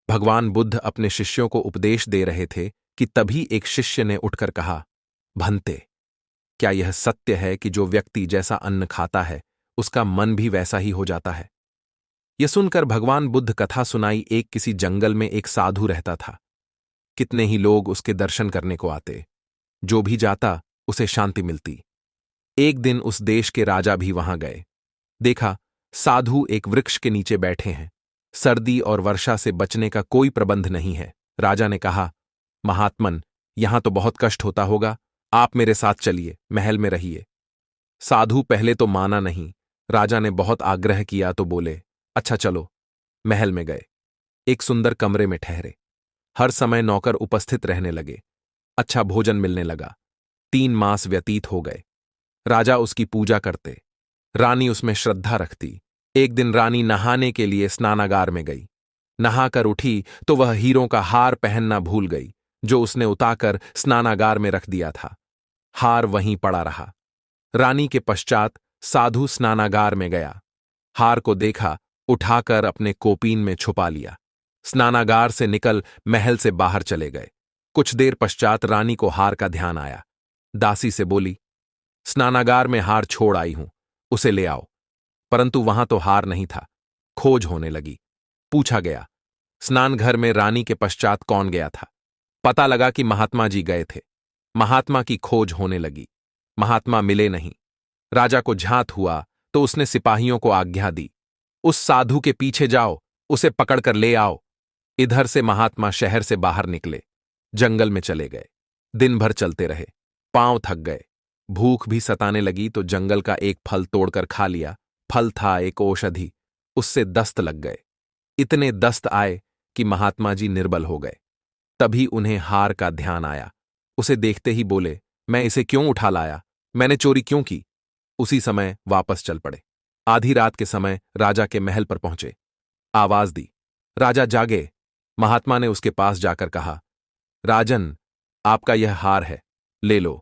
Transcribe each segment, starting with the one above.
भगवान बुद्ध अपने शिष्यों को उपदेश दे रहे थे कि तभी एक शिष्य ने उठकर कहा, भंते, क्या यह सत्य है कि जो व्यक्ति जैसा अन्न खाता है उसका मन भी वैसा ही हो जाता है? यह सुनकर भगवान बुद्ध कथा सुनाई। एक किसी जंगल में एक साधु रहता था। कितने ही लोग उसके दर्शन करने को आते। जो भी जाता उसे शांति मिलती। एक दिन उस देश के राजा भी वहां गए। देखा, साधु एक वृक्ष के नीचे बैठे हैं। सर्दी और वर्षा से बचने का कोई प्रबंध नहीं है। राजा ने कहा, महात्मन, यहां तो बहुत कष्ट होता होगा, आप मेरे साथ चलिए, महल में रहिए। साधु पहले तो माना नहीं। राजा ने बहुत आग्रह किया तो बोले, अच्छा चलो। महल में गए। एक सुंदर कमरे में ठहरे। हर समय नौकर उपस्थित रहने लगे। अच्छा भोजन मिलने लगा। 3 मास व्यतीत हो गए। राजा उसकी पूजा करते। रानी उसमें श्रद्धा रखती। एक दिन रानी नहाने के लिए स्नानागार में गई। नहाकर उठी तो वह हीरों का हार पहनना भूल गई, जो उसने उताकर स्नानागार में रख दिया था। हार वहीं पड़ा रहा। रानी के पश्चात साधु स्नानागार में गया। हार को देखा, उठाकर अपने कोपीन में छुपा लिया। स्नानागार से निकल महल से बाहर चले गए। कुछ देर पश्चात रानी को हार का ध्यान आया। दासी से बोली, स्नानागार में हार छोड़ आई हूं, उसे ले आओ। परंतु वहां तो हार नहीं था। खोज होने लगी। पूछा गया, स्नान घर में रानी के पश्चात कौन गया था? पता लगा कि महात्मा जी गए थे। महात्मा की खोज होने लगी। महात्मा मिले नहीं। राजा को झांत हुआ तो उसने सिपाहियों को आज्ञा दी, उस साधु के पीछे जाओ, उसे पकड़कर ले आओ। इधर से महात्मा शहर से बाहर निकले, जंगल में चले गए। दिन भर चलते रहे। पांव थक गए। भूख भी सताने लगी तो जंगल का एक फल तोड़कर खा लिया। फल था एक औषधि, उससे दस्त लग गए। इतने दस्त आए कि महात्मा जी निर्बल हो गए। तभी उन्हें हार का ध्यान आया। उसे देखते ही बोले, मैं इसे क्यों उठा लाया? मैंने चोरी क्यों की? उसी समय वापस चल पड़े। आधी रात के समय राजा के महल पर पहुंचे। आवाज दी। राजा जागे। महात्मा ने उसके पास जाकर कहा, राजन, आपका यह हार है, ले लो।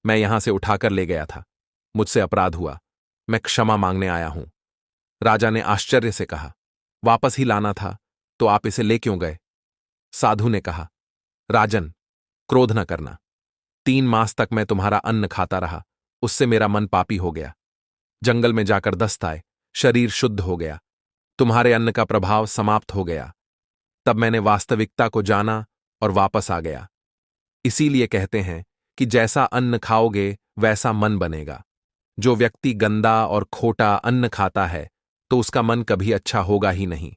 मैं यहां से उठाकर ले गया था। मुझसे अपराध हुआ, मैं क्षमा मांगने आया हूं। राजा ने आश्चर्य से कहा, वापस ही लाना था तो आप इसे ले क्यों गए? साधु ने कहा, राजन, क्रोध न करना। 3 मास तक मैं तुम्हारा अन्न खाता रहा, उससे मेरा मन पापी हो गया। जंगल में जाकर दस्त आए, शरीर शुद्ध हो गया। तुम्हारे अन्न का प्रभाव समाप्त हो गया। तब मैंने वास्तविकता को जाना और वापस आ गया। इसीलिए कहते हैं कि जैसा अन्न खाओगे वैसा मन बनेगा। जो व्यक्ति गंदा और खोटा अन्न खाता है तो उसका मन कभी अच्छा होगा ही नहीं।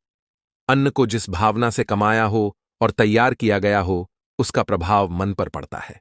अन्न को जिस भावना से कमाया हो और तैयार किया गया हो, उसका प्रभाव मन पर पड़ता है।